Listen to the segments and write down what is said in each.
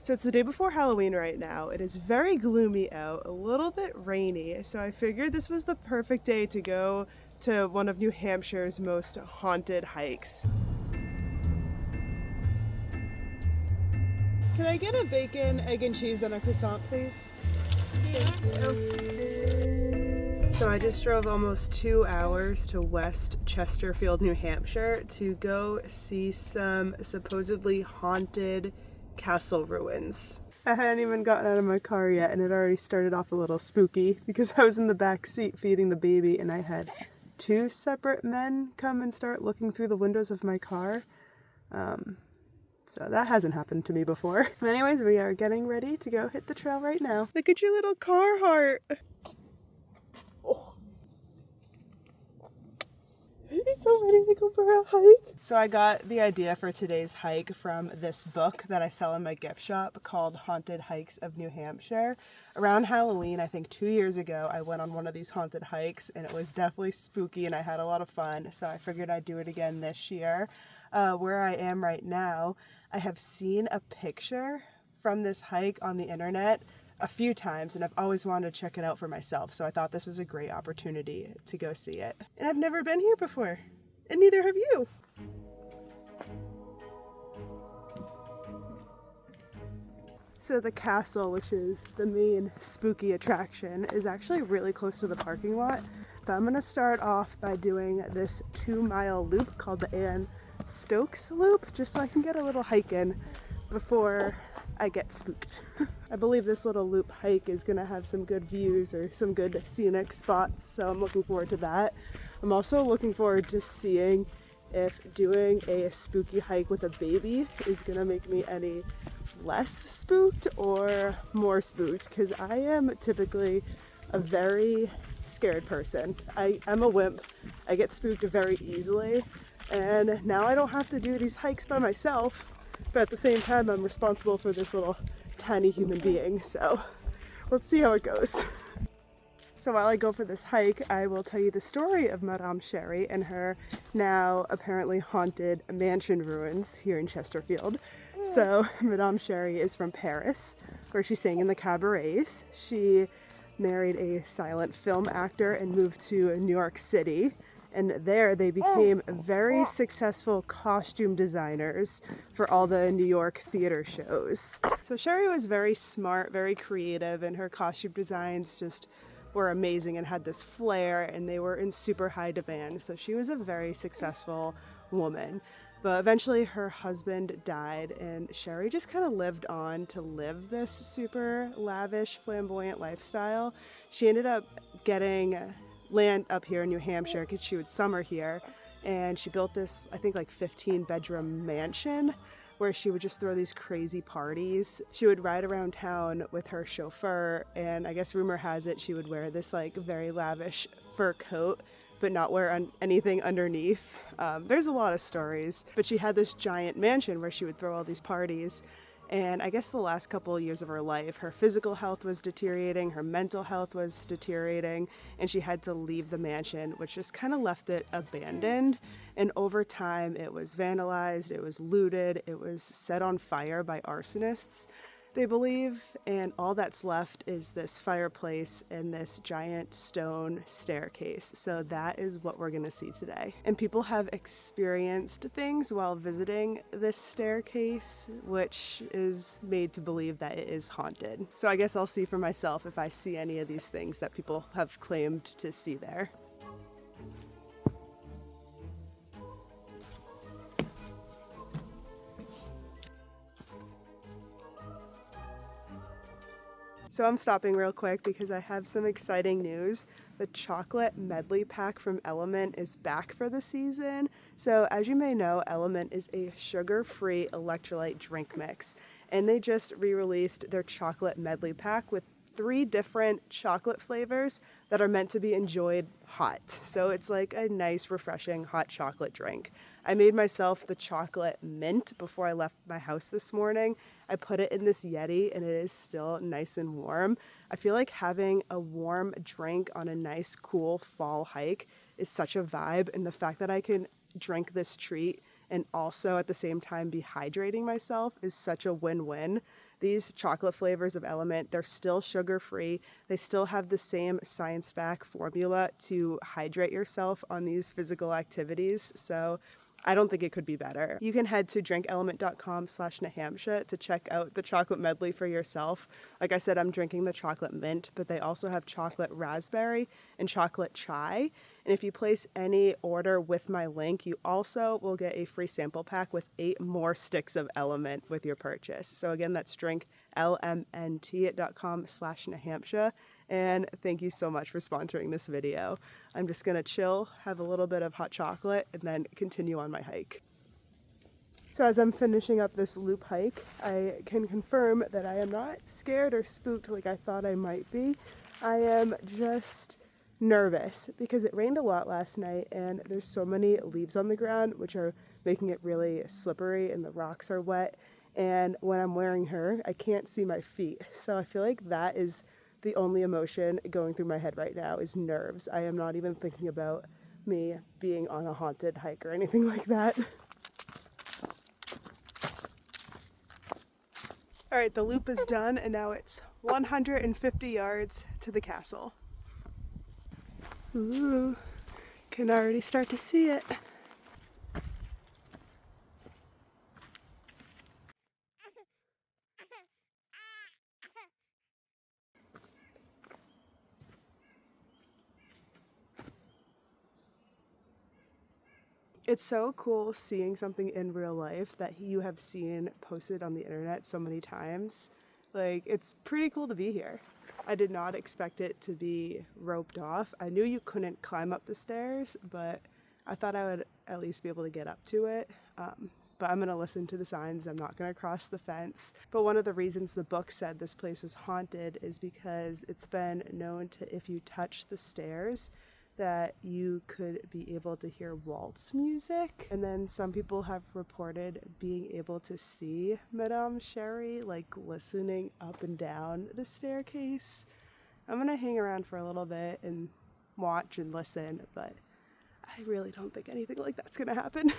So it's the day before Halloween right now. It is very gloomy out, a little bit rainy, so I figured this was the perfect day to go to one of New Hampshire's most haunted hikes. Can I get a bacon, egg and cheese and a croissant, please? Thank you. So I just drove almost 2 hours to West Chesterfield, New Hampshire to go see some supposedly haunted castle ruins. I hadn't even gotten out of my car yet and it already started off a little spooky because I was in the back seat feeding the baby and I had 2 separate men come and start looking through the windows of my car. So that hasn't happened to me before. Anyways, we are getting ready to go hit the trail right now. Look at your little Carhartt. He's so ready to go for a hike. So I got the idea for today's hike from this book that I sell in my gift shop called Haunted Hikes of New Hampshire. Around Halloween, I think 2 years ago, I went on one of these haunted hikes and it was definitely spooky and I had a lot of fun. So I figured I'd do it again this year. Where I am right now, I have seen a picture from this hike on the internet a few times and I've always wanted to check it out for myself, so I thought this was a great opportunity to go see it. And I've never been here before, and neither have you. So the castle, which is the main spooky attraction, is actually really close to the parking lot, but I'm gonna start off by doing this 2-mile loop called the Stokes loop, just so I can get a little hike in before I get spooked. I believe this little loop hike is gonna have some good views or some good scenic spots, so I'm looking forward to that. I'm also looking forward to seeing if doing a spooky hike with a baby is gonna make me any less spooked or more spooked, because I am typically a very scared person. I'm a wimp. I get spooked very easily, and now I don't have to do these hikes by myself. But at the same time, I'm responsible for this little tiny human being, so let's see how it goes. So while I go for this hike, I will tell you the story of Madame Sherri and her now apparently haunted mansion ruins here in Chesterfield. So Madame Sherri is from Paris, where she sang in the cabarets. She married a silent film actor and moved to New York City. And there they became very successful costume designers for all the New York theater shows. So Sherri was very smart, very creative, and her costume designs just were amazing and had this flair, and they were in super high demand. So she was a very successful woman. But eventually her husband died and Sherri just kind of lived on to live this super lavish, flamboyant lifestyle. She ended up getting land up here in New Hampshire because she would summer here, and she built this, I think, like 15-bedroom mansion where she would just throw these crazy parties. She would ride around town with her chauffeur, and I guess rumor has it she would wear this like very lavish fur coat but not wear anything underneath. There's a lot of stories, but she had this giant mansion where she would throw all these parties. And I guess the last couple of years of her life, her physical health was deteriorating, her mental health was deteriorating, and she had to leave the mansion, which just kind of left it abandoned. And over time, it was vandalized, it was looted, it was set on fire by arsonists, they believe, and all that's left is this fireplace and this giant stone staircase. So that is what we're gonna see today. And people have experienced things while visiting this staircase, which is made to believe that it is haunted. So I guess I'll see for myself if I see any of these things that people have claimed to see there. So I'm stopping real quick because I have some exciting news. The chocolate medley pack from Element is back for the season. So as you may know, Element is a sugar-free electrolyte drink mix, and they just re-released their chocolate medley pack with 3 different chocolate flavors that are meant to be enjoyed hot. So it's like a nice, refreshing hot chocolate drink. I made myself the chocolate mint before I left my house this morning. I put it in this Yeti and it is still nice and warm. I feel like having a warm drink on a nice, cool fall hike is such a vibe, and the fact that I can drink this treat and also at the same time be hydrating myself is such a win-win. these chocolate flavors of Element, they're still sugar-free. They still have the same science-backed formula to hydrate yourself on these physical activities. So I don't think it could be better. You can head to drinkelement.com/Nahamsha to check out the chocolate medley for yourself. Like I said, I'm drinking the chocolate mint, but they also have chocolate raspberry and chocolate chai. And if you place any order with my link, you also will get a free sample pack with 8 more sticks of Element with your purchase. So again, that's drinklmnt.com/Nahamsha. And thank you so much for sponsoring this video. I'm just gonna chill, have a little bit of hot chocolate, and then continue on my hike. So as I'm finishing up this loop hike, I can confirm that I am not scared or spooked like I thought I might be. I am just nervous because it rained a lot last night and there's so many leaves on the ground which are making it really slippery and the rocks are wet. And when I'm wearing her, I can't see my feet. So I feel like that is the only emotion going through my head right now is nerves. I am not even thinking about me being on a haunted hike or anything like that. All right, the loop is done and now it's 150 yards to the castle. Ooh, can already start to see it. It's so cool seeing something in real life that you have seen posted on the internet so many times. Like, it's pretty cool to be here. I did not expect it to be roped off. I knew you couldn't climb up the stairs, but I thought I would at least be able to get up to it. But I'm gonna listen to the signs. I'm not gonna cross the fence. But one of the reasons the book said this place was haunted is because it's been known to, if you touch the stairs, that you could be able to hear waltz music. And then some people have reported being able to see Madame Sherri like listening up and down the staircase. I'm gonna hang around for a little bit and watch and listen, but I really don't think anything like that's gonna happen.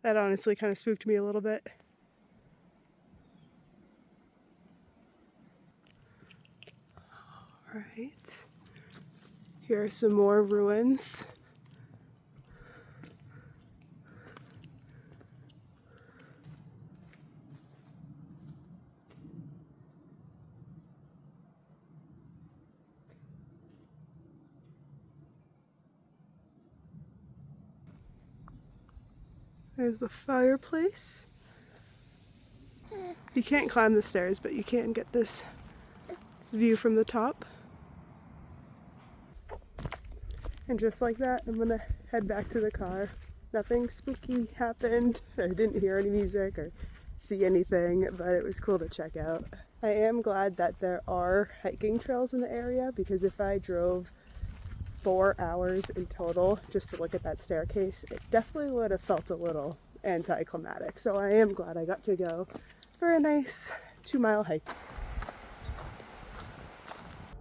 That honestly kind of spooked me a little bit. Right, here are some more ruins. There's the fireplace. You can't climb the stairs, but you can get this view from the top. And just like that, I'm gonna head back to the car. Nothing spooky happened. I didn't hear any music or see anything, but it was cool to check out. I am glad that there are hiking trails in the area because if I drove 4 hours in total just to look at that staircase, it definitely would have felt a little anticlimactic. So I am glad I got to go for a nice 2-mile hike.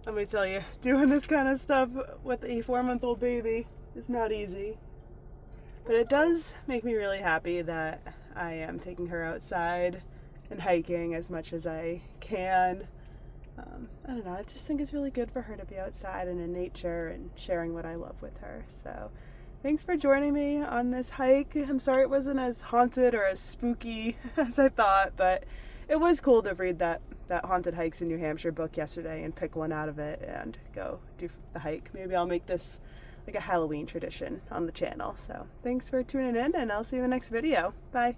Let me tell you, doing this kind of stuff with a 4-month-old baby is not easy. But it does make me really happy that I am taking her outside and hiking as much as I can. I don't know, I just think it's really good for her to be outside and in nature and sharing what I love with her. So thanks for joining me on this hike. I'm sorry it wasn't as haunted or as spooky as I thought, but it was cool to read that Haunted Hikes in New Hampshire book yesterday and pick one out of it and go do the hike. Maybe I'll make this like a Halloween tradition on the channel. So thanks for tuning in and I'll see you in the next video. Bye.